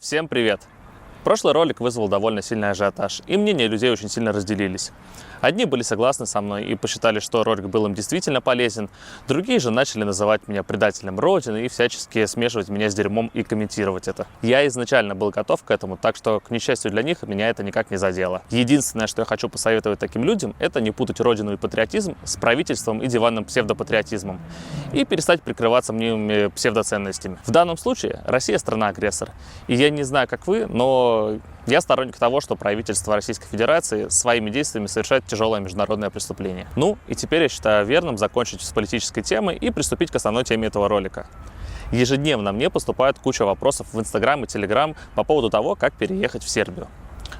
Всем привет! Прошлый ролик вызвал довольно сильный ажиотаж, и мнения людей очень сильно разделились. Одни были согласны со мной и посчитали, что ролик был им действительно полезен, другие же начали называть меня предателем Родины и всячески смешивать меня с дерьмом и комментировать это. Я изначально был готов к этому, так что, к несчастью для них, меня это никак не задело. Единственное, что я хочу посоветовать таким людям, это не путать Родину и патриотизм с правительством и диванным псевдопатриотизмом и перестать прикрываться мнимыми псевдоценностями. В данном случае Россия страна-агрессор, и я не знаю, как вы, но я сторонник того, что правительство Российской Федерации своими действиями совершает тяжелое международное преступление. Ну, и теперь я считаю верным закончить с политической темой и приступить к основной теме этого ролика. Ежедневно мне поступает куча вопросов в Инстаграм и Телеграм по поводу того, как переехать в Сербию.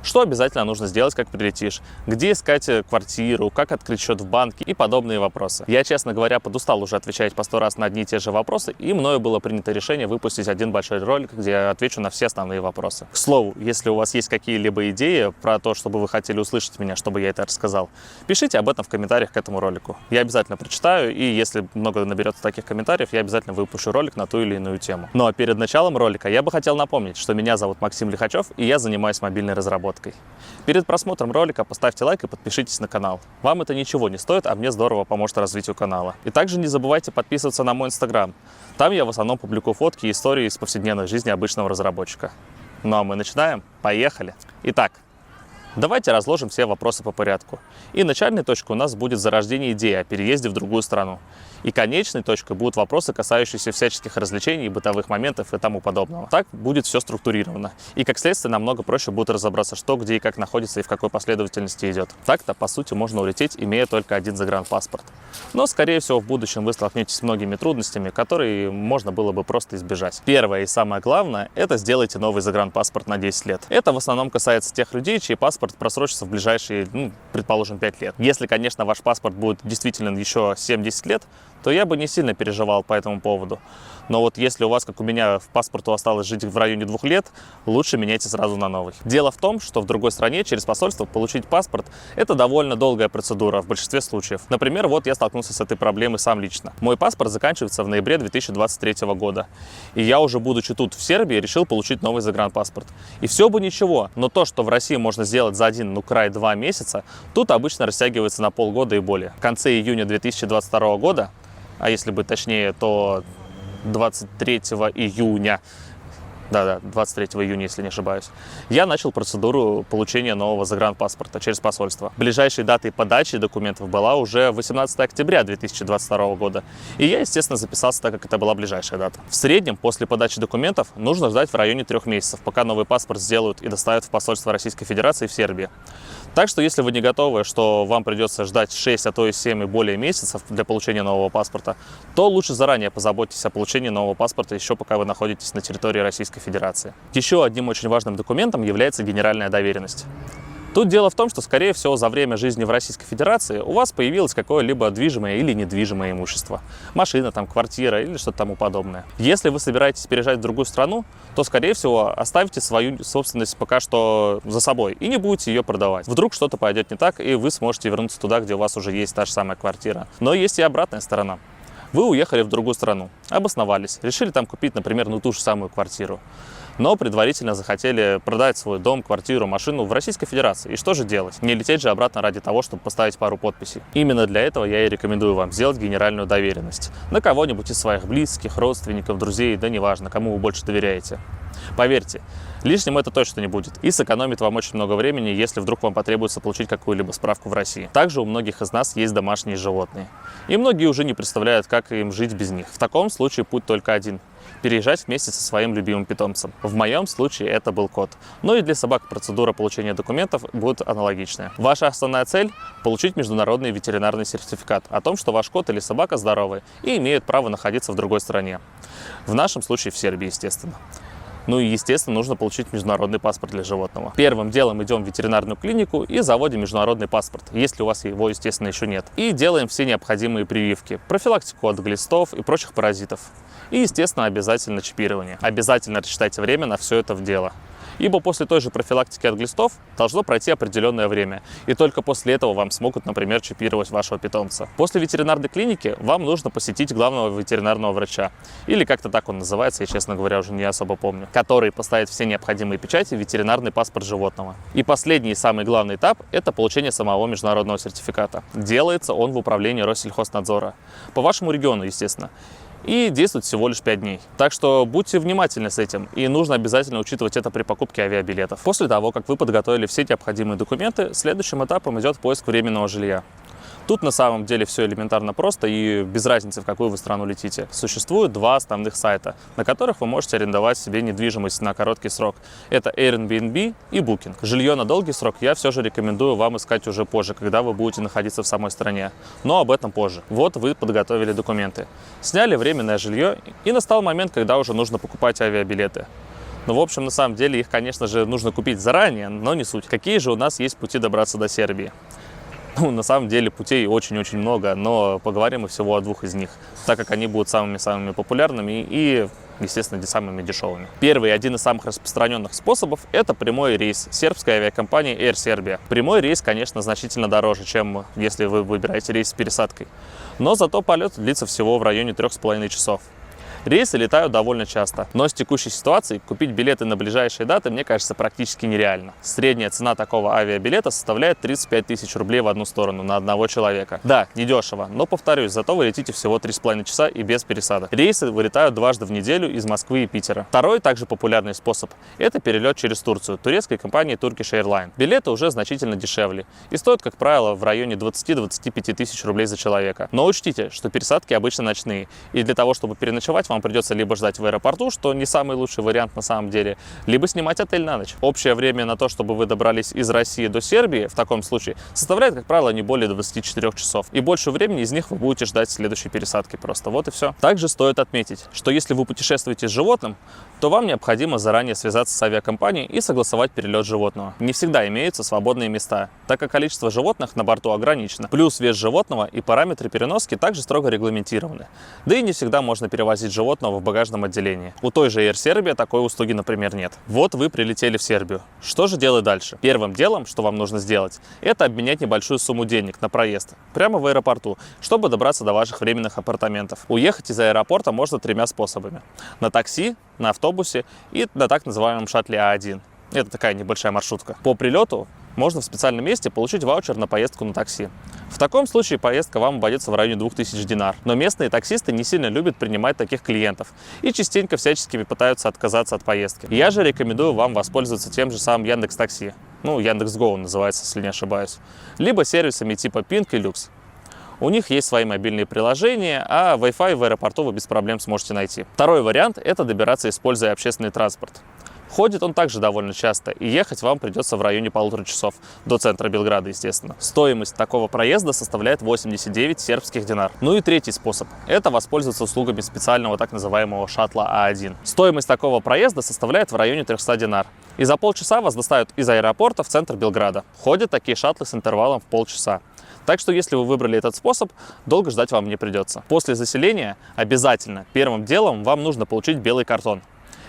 Что обязательно нужно сделать, как прилетишь? Где искать квартиру? Как открыть счет в банке? И подобные вопросы. Я, честно говоря, подустал уже отвечать по 100 раз на одни и те же вопросы, и мною было принято решение выпустить один большой ролик, где я отвечу на все основные вопросы. К слову, если у вас есть какие-либо идеи про то, чтобы вы хотели услышать меня, чтобы я это рассказал, пишите об этом в комментариях к этому ролику. Я обязательно прочитаю, и если много наберется таких комментариев, я обязательно выпущу ролик на ту или иную тему. Но перед началом ролика я бы хотел напомнить, что меня зовут Максим Лихачев, и я занимаюсь мобильной разработкой. Перед просмотром ролика поставьте лайк и подпишитесь на канал. Вам это ничего не стоит, а мне здорово поможет развитию канала. И также не забывайте подписываться на мой инстаграм. Там я в основном публикую фотки и истории из повседневной жизни обычного разработчика. Ну а мы начинаем. Поехали! Итак, давайте разложим все вопросы по порядку. И начальной точкой у нас будет зарождение идеи о переезде в другую страну. И конечной точкой будут вопросы, касающиеся всяческих развлечений, бытовых моментов и тому подобного. Так будет все структурировано. И как следствие намного проще будет разобраться, что, где и как находится и в какой последовательности идет. Так-то, по сути, можно улететь, имея только один загранпаспорт. Но, скорее всего, в будущем вы столкнетесь с многими трудностями, которые можно было бы просто избежать. Первое и самое главное – это сделайте новый загранпаспорт на 10 лет. Это в основном касается тех людей, чей паспорт просрочится в ближайшие, предположим, 5 лет. Если, конечно, ваш паспорт будет действительно еще 7-10 лет, то я бы не сильно переживал по этому поводу. Но вот если у вас, как у меня, в паспорту осталось жить в районе 2 лет, лучше меняйте сразу на новый. Дело в том, что в другой стране через посольство получить паспорт – это довольно долгая процедура в большинстве случаев. Например, вот я столкнулся с этой проблемой сам лично. Мой паспорт заканчивается в ноябре 2023 года. И я уже, будучи тут, в Сербии, решил получить новый загранпаспорт. И все бы ничего, но то, что в России можно сделать за один, край 2 месяца, тут обычно растягивается на полгода и более. В конце июня 2022 года, а если быть точнее, то 23 июня, 23 июня, если не ошибаюсь, я начал процедуру получения нового загранпаспорта через посольство. Ближайшей датой подачи документов была уже 18 октября 2022 года. И я, естественно, записался, так как это была ближайшая дата. В среднем, после подачи документов, нужно ждать в районе 3 месяцев, пока новый паспорт сделают и доставят в посольство Российской Федерации в Сербии. Так что, если вы не готовы, что вам придется ждать 6, а то и 7 и более месяцев для получения нового паспорта, то лучше заранее позаботьтесь о получении нового паспорта еще пока вы находитесь на территории Российской Федерации. Еще одним очень важным документом является генеральная доверенность. Тут дело в том, что, скорее всего, за время жизни в Российской Федерации у вас появилось какое-либо движимое или недвижимое имущество. Машина, квартира или что-то тому подобное. Если вы собираетесь переезжать в другую страну, то, скорее всего, оставите свою собственность пока что за собой и не будете ее продавать. Вдруг что-то пойдет не так, и вы сможете вернуться туда, где у вас уже есть та же самая квартира. Но есть и обратная сторона. Вы уехали в другую страну, обосновались, решили там купить, например, ту же самую квартиру. Но предварительно захотели продать свой дом, квартиру, машину в Российской Федерации. И что же делать? Не лететь же обратно ради того, чтобы поставить пару подписей. Именно для этого я и рекомендую вам сделать генеральную доверенность. На кого-нибудь из своих близких, родственников, друзей, да неважно, кому вы больше доверяете. Поверьте, лишним это точно не будет и сэкономит вам очень много времени, если вдруг вам потребуется получить какую-либо справку в России. Также у многих из нас есть домашние животные. И многие уже не представляют, как им жить без них. В таком случае путь только один – переезжать вместе со своим любимым питомцем. В моем случае это был кот. Но и для собак процедура получения документов будет аналогичная. Ваша основная цель – получить международный ветеринарный сертификат о том, что ваш кот или собака здоровы и имеют право находиться в другой стране. В нашем случае в Сербии, естественно. Ну и, естественно, нужно получить международный паспорт для животного. Первым делом идем в ветеринарную клинику и заводим международный паспорт, если у вас его, естественно, еще нет. И делаем все необходимые прививки, профилактику от глистов и прочих паразитов. И, естественно, обязательно чипирование. Обязательно рассчитайте время на все это в дело. ибо после той же профилактики от глистов должно пройти определенное время, и только после этого вам смогут, например, чипировать вашего питомца. После ветеринарной клиники вам нужно посетить главного ветеринарного врача, или как-то так он называется, я, честно говоря, уже не особо помню, который поставит все необходимые печати в ветеринарный паспорт животного. И последний и самый главный этап – это получение самого международного сертификата. Делается он в управлении Россельхознадзора, по вашему региону, естественно, и действует всего лишь 5 дней. Так что будьте внимательны с этим, и нужно обязательно учитывать это при покупке авиабилетов. После того, как вы подготовили все необходимые документы, следующим этапом идет поиск временного жилья. Тут на самом деле все элементарно просто и без разницы, в какую вы страну летите. Существует два основных сайта, на которых вы можете арендовать себе недвижимость на короткий срок. Это Airbnb и Booking. Жилье на долгий срок я все же рекомендую вам искать уже позже, когда вы будете находиться в самой стране. Но об этом позже. Вот вы подготовили документы, сняли временное жилье, и настал момент, когда уже нужно покупать авиабилеты. Ну, в общем, на самом деле их, конечно же, нужно купить заранее, но не суть. Какие же у нас есть пути добраться до Сербии? Ну, на самом деле путей очень-очень много, но поговорим мы всего о двух из них, так как они будут самыми-самыми популярными и, естественно, самыми дешевыми. Первый и один из самых распространенных способов – это прямой рейс сербской авиакомпании Air Serbia. Прямой рейс, конечно, значительно дороже, чем если вы выбираете рейс с пересадкой, но зато полет длится всего в районе 3,5 часов. Рейсы летают довольно часто, но с текущей ситуацией купить билеты на ближайшие даты, мне кажется, практически нереально. Средняя цена такого авиабилета составляет 35 тысяч рублей в одну сторону на одного человека. Да, недешево, но, повторюсь, зато вы летите всего 3,5 часа и без пересадок. Рейсы вылетают дважды в неделю из Москвы и Питера. Второй, также популярный способ, это перелет через Турцию, турецкой компании Turkish Airlines. Билеты уже значительно дешевле и стоят, как правило, в районе 20-25 тысяч рублей за человека. Но учтите, что пересадки обычно ночные, и для того, чтобы переночевать, вам придется либо ждать в аэропорту, что не самый лучший вариант на самом деле, либо снимать отель на ночь. Общее время на то, чтобы вы добрались из России до Сербии, в таком случае, составляет, как правило, не более 24 часов. И больше времени из них вы будете ждать следующей пересадки просто. Вот и все. Также стоит отметить, что если вы путешествуете с животным, то вам необходимо заранее связаться с авиакомпанией и согласовать перелет животного. Не всегда имеются свободные места, так как количество животных на борту ограничено. Плюс вес животного и параметры переноски также строго регламентированы. Да и не всегда можно перевозить животного в багажном отделении. У той же Air Serbia такой услуги, например, нет. Вот вы прилетели в Сербию. Что же делать дальше? Первым делом, что вам нужно сделать, это обменять небольшую сумму денег на проезд прямо в аэропорту, чтобы добраться до ваших временных апартаментов. Уехать из аэропорта можно тремя способами: на такси, на автобусе и на так называемом шаттле А1. Это такая небольшая маршрутка. По прилету можно в специальном месте получить ваучер на поездку на такси. В таком случае поездка вам обойдется в районе 2000 динар. Но местные таксисты не сильно любят принимать таких клиентов и частенько всячески пытаются отказаться от поездки. Я же рекомендую вам воспользоваться тем же самым Яндекс.Такси. Ну, Яндекс.Го называется, если не ошибаюсь. Либо сервисами типа Ping и Lux. У них есть свои мобильные приложения, а Wi-Fi в аэропорту вы без проблем сможете найти. Второй вариант – это добираться, используя общественный транспорт. Ходит он также довольно часто, и ехать вам придется в районе 1,5 часов, до центра Белграда, естественно. Стоимость такого проезда составляет 89 сербских динар. Ну и третий способ – это воспользоваться услугами специального так называемого шаттла А1. Стоимость такого проезда составляет в районе 300 динар. И за полчаса вас доставят из аэропорта в центр Белграда. Ходят такие шаттлы с интервалом в полчаса. Так что, если вы выбрали этот способ, долго ждать вам не придется. После заселения обязательно первым делом вам нужно получить белый картон.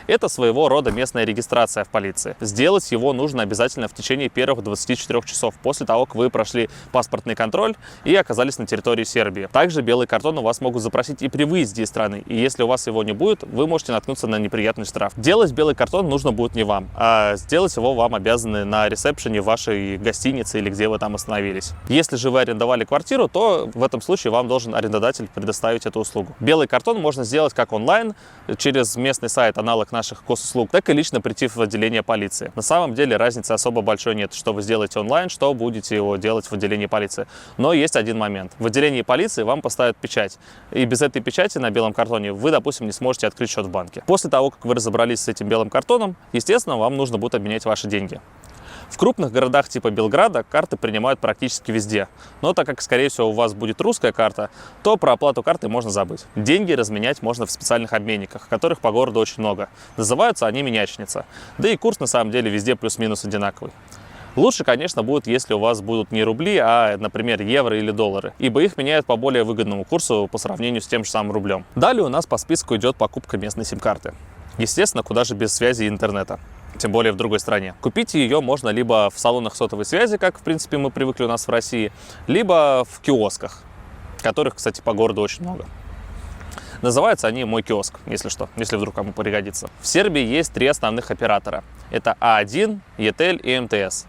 Это своего рода местная регистрация в полиции. Сделать его нужно обязательно в течение первых 24 часов после того, как вы прошли паспортный контроль и оказались на территории Сербии. Также белый картон у вас могут запросить и при выезде из страны, и если у вас его не будет, вы можете наткнуться на неприятный штраф. Делать белый картон нужно будет не вам, а сделать его вам обязаны на ресепшене вашей гостиницы или где вы там остановились. Если же вы арендовали квартиру, то в этом случае вам должен арендодатель предоставить эту услугу. Белый картон можно сделать как онлайн, через местный сайт, аналог наших госуслуг, так и лично прийти в отделение полиции. На самом деле разницы особо большой нет, что вы сделаете онлайн, что будете его делать в отделении полиции. Но есть один момент. В отделении полиции вам поставят печать. И без этой печати на белом картоне вы, допустим, не сможете открыть счет в банке. После того, как вы разобрались с этим белым картоном, естественно, вам нужно будет обменять ваши деньги. В крупных городах типа Белграда карты принимают практически везде, но так как, скорее всего, у вас будет русская карта, то про оплату карты можно забыть. Деньги разменять можно в специальных обменниках, которых по городу очень много. Называются они менячница, да и курс на самом деле везде плюс-минус одинаковый. Лучше, конечно, будет, если у вас будут не рубли, а, например, евро или доллары, ибо их меняют по более выгодному курсу по сравнению с тем же самым рублем. Далее у нас по списку идет покупка местной сим-карты. Естественно, куда же без связи и интернета. тем более в другой стране. Купить ее можно либо в салонах сотовой связи, как, в принципе, мы привыкли у нас в России, либо в киосках, которых, кстати, по городу очень много. Называются они «Мой киоск», если что, если вдруг кому пригодится. В Сербии есть 3 основных оператора. Это А1, ETEL и МТС.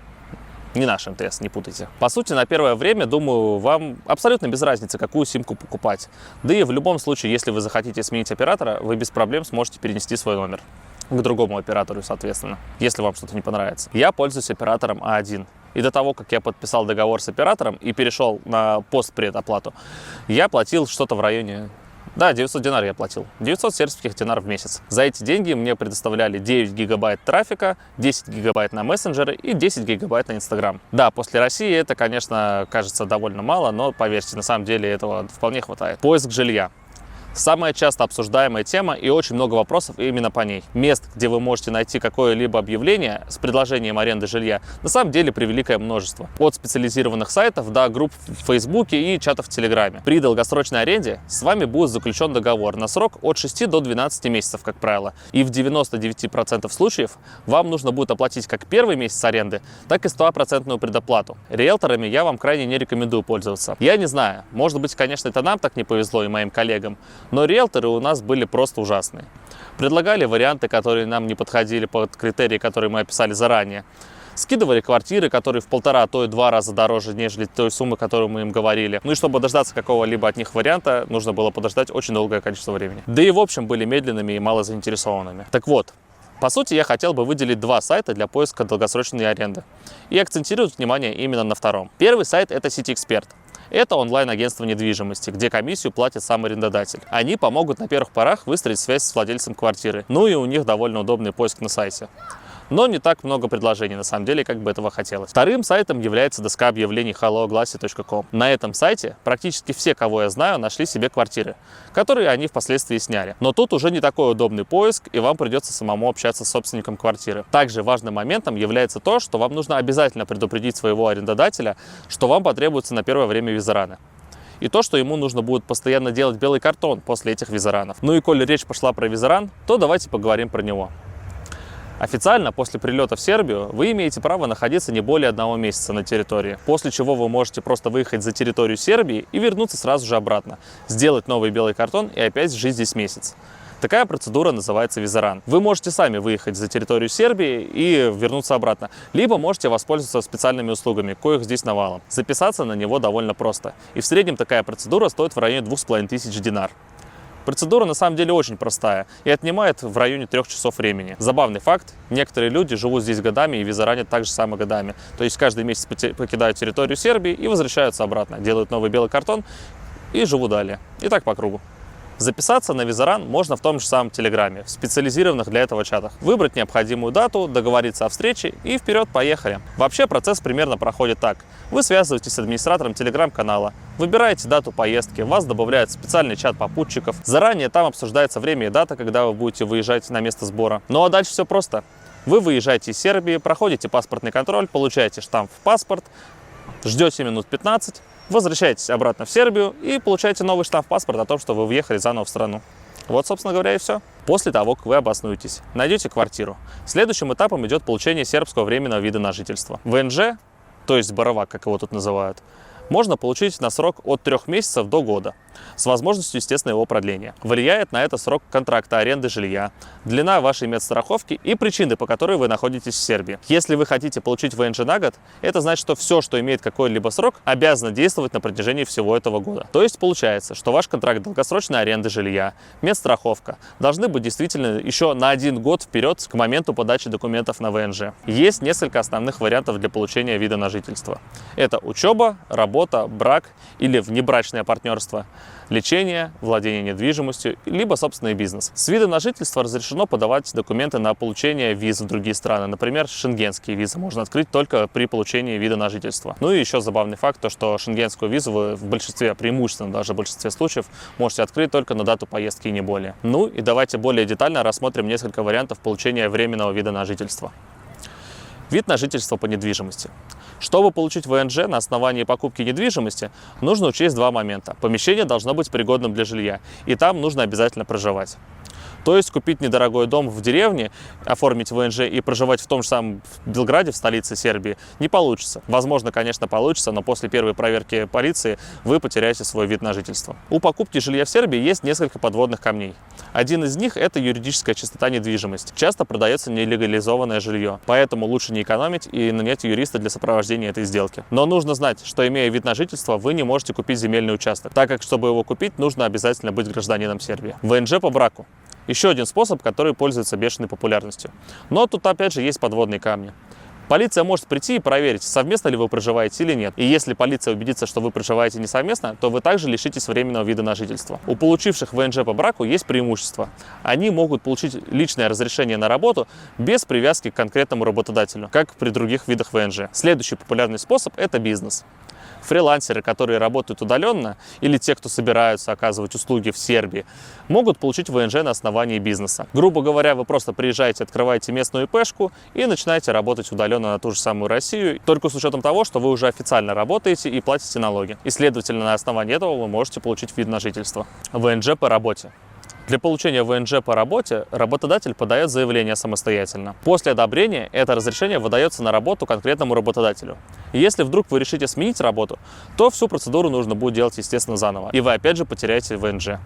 Не наш МТС, не путайте. По сути, на первое время, думаю, вам абсолютно без разницы, какую симку покупать. Да и в любом случае, если вы захотите сменить оператора, вы без проблем сможете перенести свой номер к другому оператору, соответственно, если вам что-то не понравится. Я пользуюсь оператором А1. И до того, как я подписал договор с оператором и перешел на постпредоплату, я платил что-то в районе... Да, 900 динар я платил. 900 сербских динар в месяц. За эти деньги мне предоставляли 9 гигабайт трафика, 10 гигабайт на мессенджеры и 10 гигабайт на Инстаграм. Да, после России это, конечно, кажется довольно мало, но, поверьте, на самом деле этого вполне хватает. Поиск жилья. Самая часто обсуждаемая тема и очень много вопросов именно по ней. Мест, где вы можете найти какое-либо объявление с предложением аренды жилья, на самом деле превеликое множество. От специализированных сайтов до групп в Фейсбуке и чатов в Телеграме. При долгосрочной аренде с вами будет заключен договор на срок от 6 до 12 месяцев, как правило. И в 99% случаев вам нужно будет оплатить как первый месяц аренды, так и 100% предоплату. Риэлторами я вам крайне не рекомендую пользоваться. Я не знаю, может быть, конечно, это нам так не повезло и моим коллегам, но риэлторы у нас были просто ужасные. Предлагали варианты, которые нам не подходили под критерии, которые мы описали заранее. Скидывали квартиры, которые в 1,5, а то и 2 раза дороже, нежели той суммы, которую мы им говорили. Ну и чтобы дождаться какого-либо от них варианта, нужно было подождать очень долгое количество времени. Да и в общем были медленными и мало заинтересованными. Так вот, по сути, я хотел бы выделить 2 сайта для поиска долгосрочной аренды и акцентировать внимание именно на втором. Первый сайт – это CityExpert. Это онлайн-агентство недвижимости, где комиссию платит сам арендодатель. Они помогут на первых порах выстроить связь с владельцем квартиры. Ну и у них довольно удобный поиск на сайте. Но не так много предложений, на самом деле, как бы этого хотелось. Вторым сайтом является доска объявлений helloaglassy.com. На этом сайте практически все, кого я знаю, нашли себе квартиры, которые они впоследствии сняли. Но тут уже не такой удобный поиск, и вам придется самому общаться с собственником квартиры. Также важным моментом является то, что вам нужно обязательно предупредить своего арендодателя, что вам потребуется на первое время визараны. И то, что ему нужно будет постоянно делать белый картон после этих визаранов. Ну и коли речь пошла про визаран, то давайте поговорим про него. Официально после прилета в Сербию вы имеете право находиться не более 1 месяца на территории, после чего вы можете просто выехать за территорию Сербии и вернуться сразу же обратно, сделать новый белый картон и опять жить здесь месяц. Такая процедура называется визаран. Вы можете сами выехать за территорию Сербии и вернуться обратно, либо можете воспользоваться специальными услугами, коих здесь навалом. Записаться на него довольно просто, и в среднем такая процедура стоит в районе 2500 динар. Процедура на самом деле очень простая и отнимает в районе 3 часов времени. Забавный факт, некоторые люди живут здесь годами и визаранят также само годами. То есть каждый месяц покидают территорию Сербии и возвращаются обратно, делают новый белый картон и живут далее. И так по кругу. Записаться на визаран можно в том же самом Телеграме, в специализированных для этого чатах. Выбрать необходимую дату, договориться о встрече и вперед поехали. Вообще процесс примерно проходит так. Вы связываетесь с администратором Телеграм-канала, выбираете дату поездки, вас добавляет специальный чат попутчиков. Заранее там обсуждается время и дата, когда вы будете выезжать на место сбора. Ну а дальше все просто. Вы выезжаете из Сербии, проходите паспортный контроль, получаете штамп в паспорт, ждете минут 15, возвращаетесь обратно в Сербию и получаете новый штамп в паспорт о том, что вы въехали заново в страну. Вот, собственно говоря, и все. После того, как вы обоснуетесь, найдете квартиру. Следующим этапом идет получение сербского временного вида на жительство. ВНЖ, то есть боровак, как его тут называют, можно получить на срок от 3 месяцев до года, с возможностью, естественно, его продления. Влияет на это срок контракта аренды жилья, длина вашей медстраховки и причины, по которой вы находитесь в Сербии. Если вы хотите получить ВНЖ на год, это значит, что все, что имеет какой-либо срок, обязано действовать на протяжении всего этого года. То есть получается, что ваш контракт долгосрочной аренды жилья, медстраховка должны быть действительно еще на 1 год вперед к моменту подачи документов на ВНЖ. Есть несколько основных вариантов для получения вида на жительство. Это учеба, работа, брак или внебрачное партнерство, лечение, владение недвижимостью, либо собственный бизнес. С видом на жительство разрешено подавать документы на получение виз в другие страны. Например, шенгенские визы можно открыть только при получении вида на жительство. Ну и еще забавный факт, то, что шенгенскую визу вы в большинстве, преимущественно даже в большинстве случаев, можете открыть только на дату поездки и не более. Ну и давайте более детально рассмотрим несколько вариантов получения временного вида на жительство. Вид на жительство по недвижимости. Чтобы получить ВНЖ на основании покупки недвижимости, нужно учесть 2 момента. Помещение должно быть пригодным для жилья, и там нужно обязательно проживать. То есть купить недорогой дом в деревне, оформить ВНЖ и проживать в том же самом Белграде, в столице Сербии, не получится. Возможно, конечно, получится, но после первой проверки полиции вы потеряете свой вид на жительство. У покупки жилья в Сербии есть несколько подводных камней. Один из них – это юридическая чистота недвижимости. Часто продается нелегализованное жилье, поэтому лучше не экономить и нанять юриста для сопровождения этой сделки. Но нужно знать, что, имея вид на жительство, вы не можете купить земельный участок, так как, чтобы его купить, нужно обязательно быть гражданином Сербии. ВНЖ по браку. Еще один способ, который пользуется бешеной популярностью. Но тут опять же есть подводные камни. Полиция может прийти и проверить, совместно ли вы проживаете или нет. И если полиция убедится, что вы проживаете не совместно, то вы также лишитесь временного вида на жительство. У получивших ВНЖ по браку есть преимущество. Они могут получить личное разрешение на работу без привязки к конкретному работодателю, как при других видах ВНЖ. Следующий популярный способ – это бизнес. Фрилансеры, которые работают удаленно, или те, кто собираются оказывать услуги в Сербии, могут получить ВНЖ на основании бизнеса. Грубо говоря, вы просто приезжаете, открываете местную ИПшку и начинаете работать удаленно на ту же самую Россию, только с учетом того, что вы уже официально работаете и платите налоги. И, следовательно, на основании этого вы можете получить вид на жительство. ВНЖ по работе. Для получения ВНЖ по работе работодатель подает заявление самостоятельно. После одобрения это разрешение выдается на работу конкретному работодателю. И если вдруг вы решите сменить работу, то всю процедуру нужно будет делать, естественно, заново. И вы опять же потеряете ВНЖ.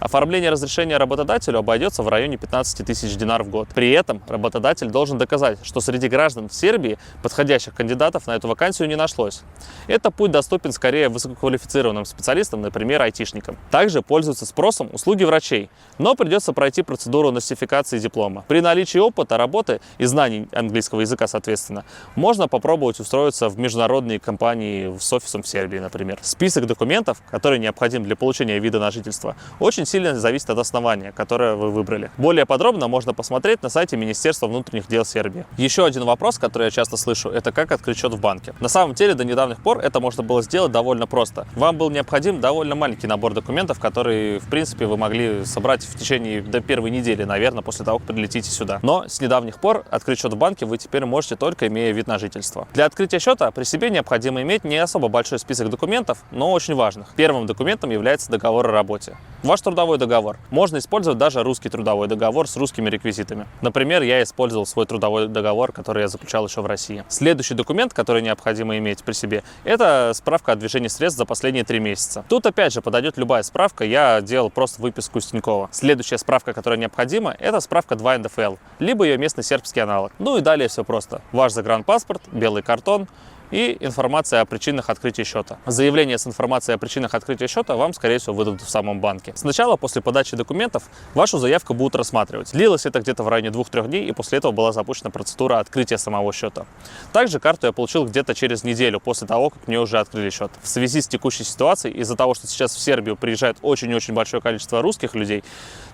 Оформление разрешения работодателю обойдется в районе 15 тысяч динар в год. При этом работодатель должен доказать, что среди граждан в Сербии подходящих кандидатов на эту вакансию не нашлось. Этот путь доступен скорее высококвалифицированным специалистам, например, айтишникам. Также пользуются спросом услуги врачей, но придется пройти процедуру носификации диплома. При наличии опыта работы и знаний английского языка, соответственно, можно попробовать устроиться в международные компании с офисом в Сербии, например. Список документов, которые необходимы для получения вида на жительство, очень сильно зависит от основания, которое вы выбрали. Более подробно можно посмотреть на сайте Министерства внутренних дел Сербии. Еще один вопрос, который я часто слышу, это как открыть счет в банке. На самом деле, до недавних пор это можно было сделать довольно просто. Вам был необходим довольно маленький набор документов, которые, в принципе, вы могли собрать в течение до первой недели, наверное, после того, как прилетите сюда. Но с недавних пор открыть счет в банке вы теперь можете только имея вид на жительство. Для открытия счета при себе необходимо иметь не особо большой список документов, но очень важных. Первым документом является договор о работе. Ваш трудовой договор. Можно использовать даже русский трудовой договор с русскими реквизитами. Например, я использовал свой трудовой договор, который я заключал еще в России. Следующий документ, который необходимо иметь при себе, это справка о движении средств за последние 3 месяца. Тут опять же подойдет любая справка, я делал просто выписку из Тинькова. Следующая справка, которая необходима, это справка 2 НДФЛ, либо ее местный сербский аналог. Ну и далее все просто. Ваш загранпаспорт, белый картон и информация о причинах открытия счета. Заявление с информацией о причинах открытия счета вам, скорее всего, выдадут в самом банке. Сначала, после подачи документов, вашу заявку будут рассматривать. Длилось это где-то в районе 2-3 дней, и после этого была запущена процедура открытия самого счета. Также карту я получил где-то через неделю после того, как мне уже открыли счет. В связи с текущей ситуацией, из-за того, что сейчас в Сербию приезжает очень-очень большое количество русских людей,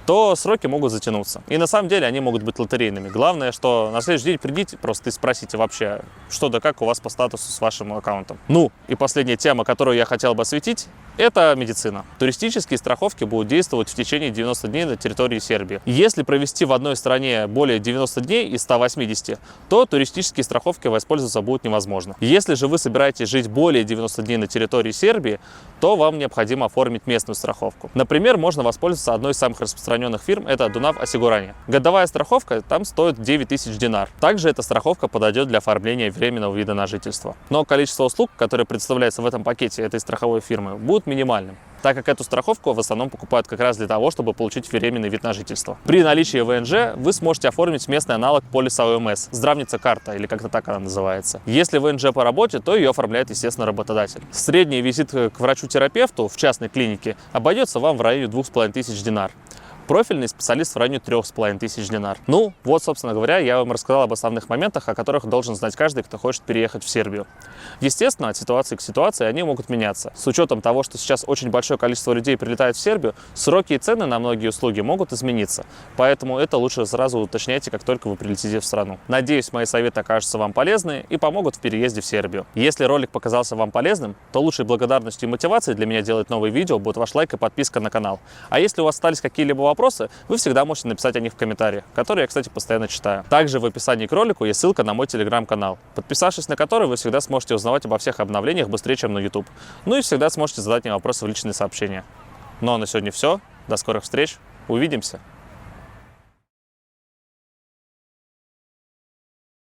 то сроки могут затянуться. И на самом деле они могут быть лотерейными. Главное, что на следующий день придите просто и спросите вообще, что да как у вас по статусу с вашим аккаунтом. Ну и последняя тема, которую я хотел бы осветить, это медицина. Туристические страховки будут действовать в течение 90 дней на территории Сербии. Если провести в одной стране более 90 дней из 180, то туристические страховки воспользоваться будет невозможно. Если же вы собираетесь жить более 90 дней на территории Сербии, то вам необходимо оформить местную страховку. Например, можно воспользоваться одной из самых распространенных фирм, это Dunav Osiguranje. Годовая страховка там стоит 9000 динар. Также эта страховка подойдет для оформления временного вида на жительство. Но количество услуг, которые представляются в этом пакете этой страховой фирмы, будет минимальным, так как эту страховку в основном покупают как раз для того, чтобы получить временный вид на жительство. При наличии ВНЖ вы сможете оформить местный аналог полиса ОМС, здравница карта, или как-то так она называется. Если ВНЖ по работе, то ее оформляет, естественно, работодатель. Средний визит к врачу-терапевту в частной клинике обойдется вам в районе 2500 динар. Профильный специалист в районе 3500 динар. Ну, вот, собственно говоря, я вам рассказал об основных моментах, о которых должен знать каждый, кто хочет переехать в Сербию. Естественно, от ситуации к ситуации они могут меняться. С учетом того, что сейчас очень большое количество людей прилетает в Сербию, сроки и цены на многие услуги могут измениться. Поэтому это лучше сразу уточняйте, как только вы прилетите в страну. Надеюсь, мои советы окажутся вам полезны и помогут в переезде в Сербию. Если ролик показался вам полезным, то лучшей благодарностью и мотивацией для меня делать новые видео будет ваш лайк и подписка на канал. А если у вас остались какие-либо вопросы, вы всегда можете написать о них в комментариях, которые я, кстати, постоянно читаю. Также в описании к ролику есть ссылка на мой телеграм-канал, подписавшись на который вы всегда сможете узнавать обо всех обновлениях быстрее, чем на YouTube. Ну и всегда сможете задать мне вопросы в личные сообщения. Ну а на сегодня все. До скорых встреч. Увидимся.